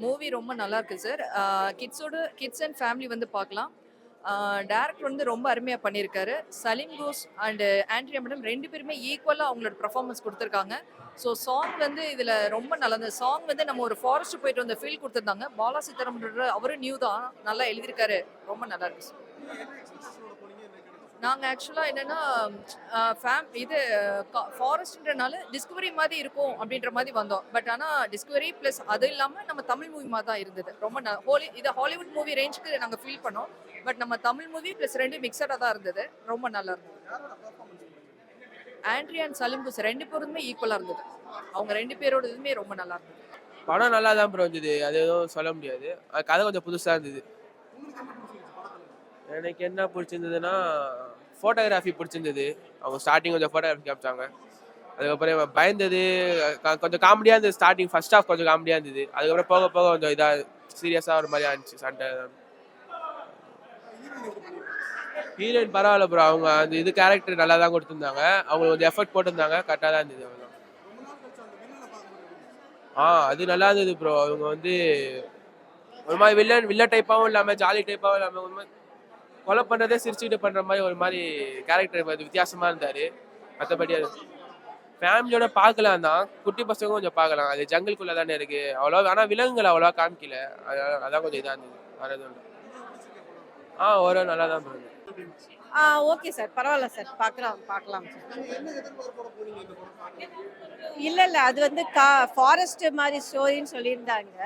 Movie ரொம்ப நல்லா இருக்கு சார். கிட்ஸ் அண்ட் ஃபேமிலி வந்து பார்க்கலாம். டைரக்டர் வந்து ரொம்ப அருமையா பண்ணியிருக்காரு. Salim goes and Andrea madam 2 பேருமே ஈக்குவலா அவங்களோட பெர்ஃபார்மன்ஸ் குடுத்துருக்காங்க. ஸோ சாங் வந்து இதுல ரொம்ப நல்லா இருந்தது. சாங் வந்து நம்ம ஒரு ஃபாரஸ்ட் போயிட்டு வந்த ஃபீல் குடுத்துருந்தாங்க. பாலா சீதாராமன்ற அவரும் நியூ தான். நல்லா எழுதியிருக்காரு. ரொம்ப நல்லா இருக்கு சார். நாங்க ஆக்சுவலா என்னன்னா, இது ஃபாரஸ்ட்ன்றனால டிஸ்கவரி மாரி இருக்கும் அப்படின்ற மாரி வந்தோம். பட் ஆனா டிஸ்கவரி பிளஸ் அது இல்லாம நம்ம தமிழ் மூவி மாரி தான் இருந்தது. ரொம்ப இது ஹாலிவுட் மூவி ரேஞ்சுக்கு நாங்க ஃபீல் பண்ணோம். பட் நம்ம தமிழ் மூவி பிளஸ் 2 மிக்ஸடா தான் இருந்தது. ரொம்ப நல்லா இருந்தது. ஆண்ட்ரியா அண்ட் சலீம் குஸ் 2 பேருமே ஈக்குவலா இருந்தது. அவங்க 2 பேரோட இதுவுமே ரொம்ப நல்லா இருந்தது. படம் நல்லா தான் ப்ரோ இருந்தது. அது எதுவும் சொல்ல முடியாது. கதை கொஞ்சம் புதுசா இருந்தது. எனக்கு என்ன பிடிச்சிருந்ததுன்னா, ஃபோட்டோகிராஃபி பிடிச்சிருந்தது. அவங்க ஸ்டார்டிங் கொஞ்சம் ஃபோட்டோகிராஃபி காமிச்சாங்க. அதுக்கப்புறம் பயந்தது கொஞ்சம் காமெடியாக இருந்தது. ஸ்டார்டிங் ஃபர்ஸ்ட் ஹாஃப் கொஞ்சம் காமெடியாக இருந்தது. அதுக்கப்புறம் போக போக கொஞ்சம் இதாக சீரியஸாக ஒரு மாதிரியா இருந்துச்சு சண்டை. ஹீரோயின் பரவாயில்ல ப்ரோ. அவங்க அந்த இது கேரக்டர் நல்லா தான் கொடுத்துருந்தாங்க. அவங்க கொஞ்சம் எஃபர்ட் போட்டிருந்தாங்க. கரெக்டாக தான் இருந்தது அவங்க. அது நல்லா இருந்தது ப்ரோ. அவங்க வந்து ஒரு மாதிரி வில்ல டைப்பாகவும் இல்லாமல் ஜாலி டைப்பாகவும் இல்லாமல் ஒரு மாதிரி கொலை பண்ணுறதே சிரிச்சுக்கிட்டு பண்ணுற மாதிரி ஒரு மாதிரி கேரக்டர் வித்தியாசமாக இருந்தார். மற்றபடி அது ஃபேமிலியோட பார்க்கலாம் தான். குட்டி பசங்க கொஞ்சம் பார்க்கலாம். அது ஜங்கிள்குள்ளே தானே இருக்குது. அவ்வளோ ஆனால் விலங்குகள் அவ்வளோவா காமிக்கல. அதான் கொஞ்சம் இதாக இருந்தது. வேறு எதுவும் இல்லை. ஓரளவு நல்லா தான் இருந்தது. Okay sir. பரவாயில்ல சார். பார்க்கலாம் சார். இல்ல. அது வந்து ஃபாரஸ்ட் மாதிரி ஸ்டோரின்னு சொல்லியிருந்தாங்க.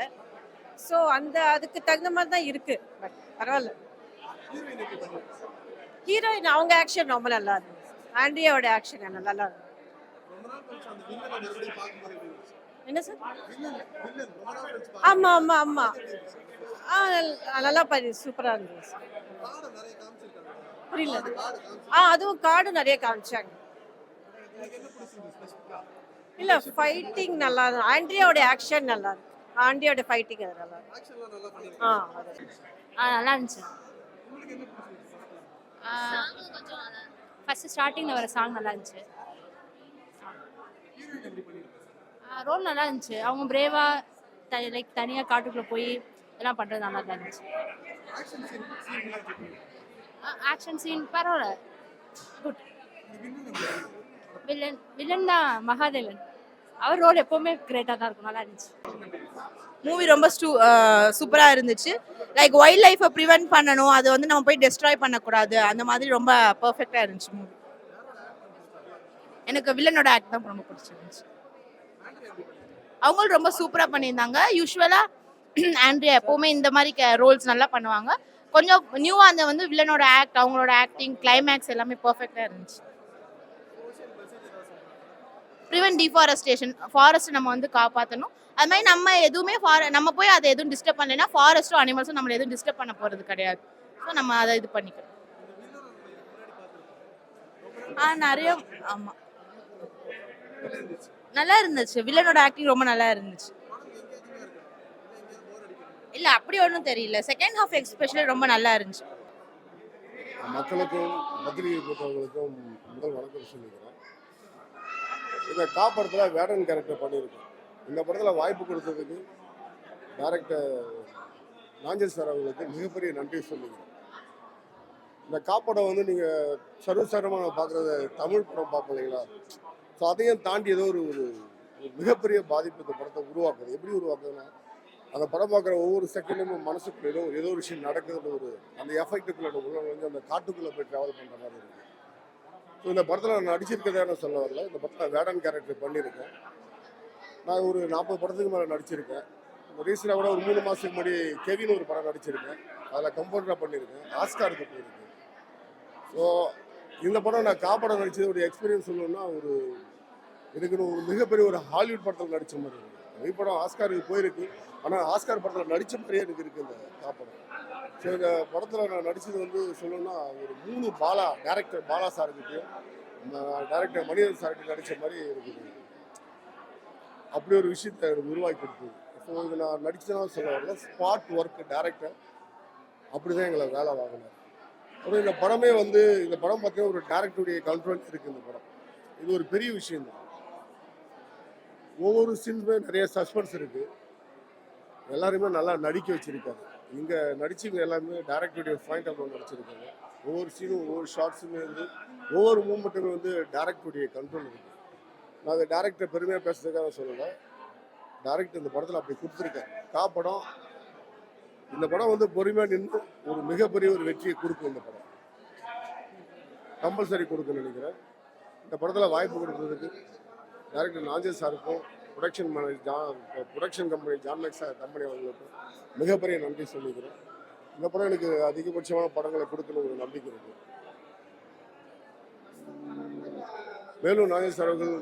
ஸோ அதுக்கு தகுந்த மாதிரி தான் இருக்கு. பட் பரவாயில்ல. ஹீரோயின் அவங்க ஆக்ஷன் ரொம்ப நல்லா இருந்தது. ஆண்ட்ரியாவோட ஆக்ஷன் நல்லா இருந்தது. என்ன சார்? ஆமா. நல்லா சூப்பரா இருந்தது சார். புரியல. அதுவும் கார்டு நிறைய காமிச்சாங்க. இல்ல ஃபைட்டிங் நல்லா இருந்தது. ஆண்ட்ரியாவோட ஆக்ஷன் நல்லா இருக்கு. ஆண்ட்ரியாவோட ஃபைட்டிங் அது நல்லா இருக்கு. நல்லா இருந்துச்சு. ஃபர்ஸ்ட் ஸ்டார்டிங்ல வர சாங் நல்லா இருந்துச்சு. ரோல் நல்லா இருந்துச்சு. அவங்க பிரேவா லைக் தனியா காட்டுக்குள்ள போய் எல்லாம் பண்றது நல்லா தான் இருந்துச்சு. ஆக்ஷன் சீன் பரவாயில்ல, குட். வில்லன் தான் மகாதேவன். அவர் ரோல் எப்பவுமே கிரேட்டா தான் இருக்கும். நல்லா இருந்துச்சு. மூவி ரொம்ப சூப்பரா இருந்துச்சு. லைக் வைல்ட் லைஃபை ப்ரிவென்ட் பண்ணணும். அது வந்து நம்ம போய் டெஸ்ட்ராய் பண்ணக்கூடாது. அந்த மாதிரி ரொம்ப பர்ஃபெக்டா இருந்துச்சு மூவி. எனக்கு வில்லனோட ஆக்ட் தான் ரொம்ப பிடிச்சிருந்துச்சு. அவங்களும் ரொம்ப சூப்பரா பண்ணியிருந்தாங்க. யூஸ்வலா ஆண்ட்ரியா எப்பவுமே இந்த மாதிரி ரோல்ஸ் நல்லா பண்ணுவாங்க. கொஞ்சம் நியூவா அந்த வந்து வில்லனோட ஆக்ட், அவங்களோட ஆக்டிங், கிளைமேக்ஸ் எல்லாமே பர்ஃபெக்டா இருந்துச்சு. ப்ரிவென்ட் டிஃபாரஸ்டேஷன், ஃபாரஸ்ட் நம்ம வந்து காப்பாற்றணும். அது மாதிரி நம்ம எதுவுமே நம்ம போய் அதை எதுவும் டிஸ்டர்ப் பண்ணலைன்னா ஃபாரஸ்ட்டும் அனிமல்ஸும் நம்மளை எதுவும் டிஸ்டர்ப் பண்ண போகிறது கிடையாது. ஸோ நம்ம அதை இது பண்ணிக்கணும். நிறைய ஆமாம் நல்லா இருந்துச்சு. வில்லனோட ஆக்டிங் ரொம்ப நல்லா இருந்துச்சு. இல்லை அப்படி ஒன்றும் தெரியல. செகண்ட் ஹாஃப் எஸ்பெஷலி ரொம்ப நல்லா இருந்துச்சு. மக்களுக்கும் பத்திரிகை போட்டவங்களுக்கும் முதல் வணக்கம் சொல்லிக்கிறேன். இந்த படத்தில் வேடன் கேரக்டர் பண்ணியிருக்கேன். இந்த படத்தில் வாய்ப்பு கொடுத்ததுக்கு டைரக்டர் நாஞ்சல் சார் அவங்களுக்கு மிகப்பெரிய நன்றி சொல்லிக்கிறேன். இந்த படம் வந்து நீங்கள் சர்வசாரமாக பார்க்குறது தமிழ் படம் பார்ப்போம் இல்லைங்களா? ஸோ அதையும் தாண்டி ஏதோ ஒரு மிகப்பெரிய பாதிப்பு இந்த படத்தை உருவாக்குது. எப்படி உருவாக்குதுன்னா, அந்த படம் பார்க்குற ஒவ்வொரு செகண்டும் மனசுக்குள்ள ஏதோ ஒரு விஷயம் நடக்குதுன்னு ஒரு அந்த எஃபெக்டுக்குள்ள உள்ள வந்து அந்த காட்டுக்குள்ளே போய் ட்ராவல் பண்ணுற மாதிரி இருக்குது. ஸோ இந்த படத்தில் நான் நடிச்சிருக்கதே நான் சொல்ல வரல. இந்த படத்தில் வேடன் கேரக்டர் பண்ணியிருக்கேன். நான் ஒரு 40 படத்துக்கு மேலே நடிச்சிருக்கேன். ரீசெண்டாக கூட ஒரு 3 மாதத்துக்கு முன்னாடி கெவின் ஒரு படம் நடிச்சிருக்கேன். அதில் கம்பவுண்டராக பண்ணியிருக்கேன். ஆஸ்காருக்கு போயிருக்கேன். ஸோ இந்த படம் நான் படம் நடிச்சது ஒரு எக்ஸ்பீரியன்ஸ் சொல்லணும்னா எனக்கு ஒரு மிகப்பெரிய ஒரு ஹாலிவுட் படத்தில் நடித்த மாதிரி இருக்குது. இந்த படம் ஆஸ்காருக்கு போயிருக்கு. ஆனால் ஆஸ்கார் படத்தில் நடித்த மாதிரியே எனக்கு இருக்குது இந்த படம். ஸோ இந்த படத்தில் நான் நடித்தது வந்து சொல்லணும்னா ஒரு 3 டேரக்டர் பாலா சார்கிட்டையும் டைரக்டர் மணியன் சார்கிட்ட நடித்த மாதிரி இருக்குது. அப்படி ஒரு விஷயத்தை எனக்கு உருவாக்கி கொடுத்தது. ஸோ இது நான் நடிச்சதான் சொல்ல வரல. ஸ்பாட் ஒர்க் டேரக்டர் அப்படி தான் எங்களை வேலை வாங்கினார். அப்புறம் இந்த படமே வந்து இந்த படம் பார்த்தீங்கன்னா ஒரு டேரக்டருடைய கண்ட்ரோல் இருக்குது. இந்த படம் இது ஒரு பெரிய விஷயம் தான். ஒவ்வொரு சீன்ஸுமே நிறைய சஸ்பென்ஸ் இருக்குது. எல்லாருமே நல்லா நடிக்க வச்சிருக்காரு. இங்கே நடிச்சவங்க எல்லாருமே டேரக்டருடைய பாயிண்ட் ஆஃப் நடிச்சிருக்காங்க. ஒவ்வொரு சீனும் ஒவ்வொரு ஷார்ட்ஸுமே வந்து ஒவ்வொரு மூமெண்ட்டுமே வந்து டேரக்டருடைய கண்ட்ரோல் இருக்குது. நான் அந்த டேரக்டரை பெருமையாக பேசுறதுக்காக சொல்லலை. டேரக்டர் இந்த படத்தில் அப்படி கொடுத்துருக்காரு. படம் இந்த படம் வந்து பொறுமையாக நின்று ஒரு மிகப்பெரிய ஒரு வெற்றியை கொடுக்கும். இந்த படம் கம்பல்சரி கொடுக்குன்னு நினைக்கிறேன். இந்த படத்தில் வாய்ப்பு கொடுத்ததுக்கு டேரக்டர் நாஞ்சல் சாருக்கும் ப்ரொடக்ஷன் கம்பெனி ஜான்மேக்ஸ் கம்பெனி அவங்களுக்கும் மிகப்பெரிய நன்றி சொல்லிக்கிறேன். இந்த படம் எனக்கு அதிகபட்சமான படங்களை கொடுக்கணும் ஒரு நம்பிக்கை இருக்கு. மேலும் நாஞ்சல் சார் அவர்கள்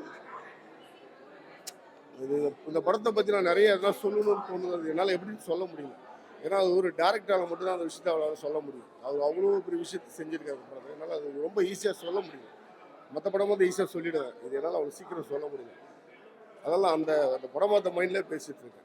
இந்த படத்தை பற்றி நான் நிறைய எதாவது சொல்லணும்னு தோணுது. என்னால் எப்படின்னு சொல்ல முடியல. ஏன்னா அது ஒரு டேரக்டரால் மட்டும்தான் அந்த விஷயத்தை அவரால் சொல்ல முடியும். அவர் அவ்வளோ பெரிய விஷயத்தை செஞ்சுருக்காரு படத்தை. என்னால் அது ரொம்ப ஈஸியாக சொல்ல முடியும். மற்ற படம் வந்து ஈஸியாக சொல்லிடுவேன். இது என்னால் அவ்வளோ சீக்கிரம் சொல்ல முடியல. அதெல்லாம் அந்த படம் பார்த்த மைண்ட்லேயே பேசிகிட்டு இருக்கேன்.